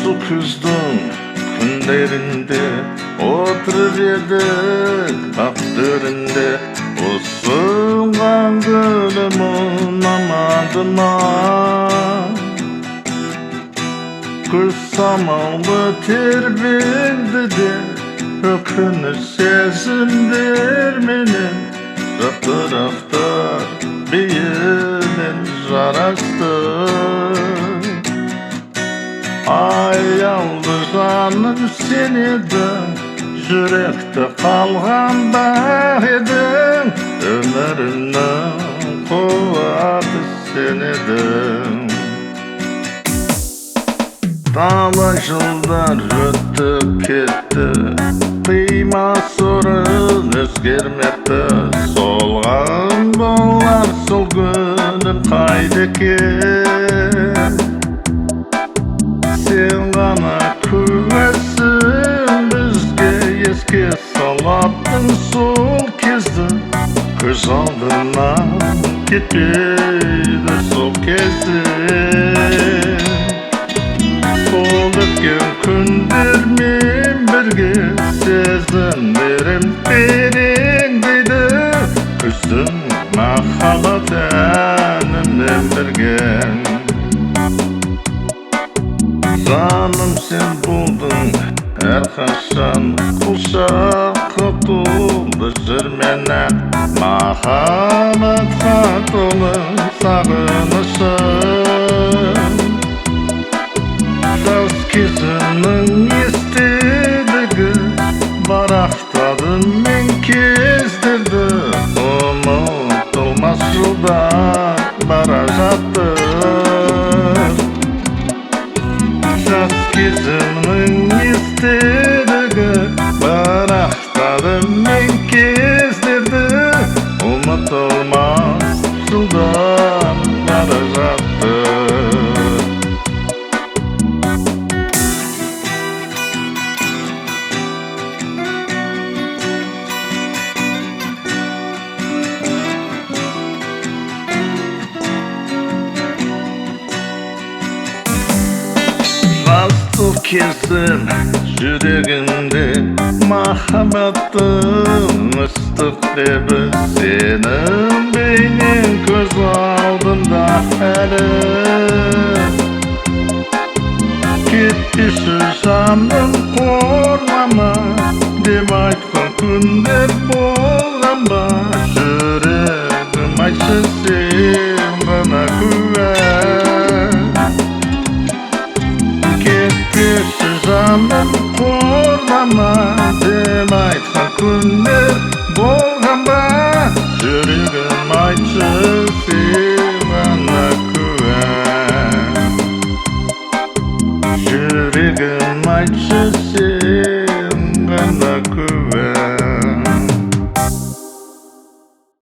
Осы күздің күндерінде отырып едік ақ төрінде, осыған гүлім ұнамады ма? Күз самалы тербелді де, өкініш сезімдерменен жапырақтар биімен жарасты. Аялды жаным сен едің, жүректі қалғанда едің, өмірімнің қуаты сен едің. Талай жылдар өтіп кетті, қимас-орын өзгермепті. Солған болар сол күнім қайда екен? Сен ғана куәсің бізге, еске салатын сол кезді. Көз алдынан кетпейді сол кезде. Сол өткен күндермен бірге сезімдерім терең дейді. Күздің махаббат әнімен бірге. Жаным сен болдың әрқашан, құшаққа толды жүрменен. Махаббатқа толы сағынышым. Жас кезімнің естелігі барақтадым мен кездерді. Ұмытылмас жылдар бара жатты. Жас кезімнің естелігі барақтадым мен кездерді. Ұмытылмас жылдар бара жатты. Сол кезім жүрегімде махаббаттың ыстық лебі. Сенің бейнең көз алдымда әлі. Кетпеші жаным қорлама деп айтқан күндер болған ба? Жүрегім айтшы сен ғана куә. Кетпеші жаным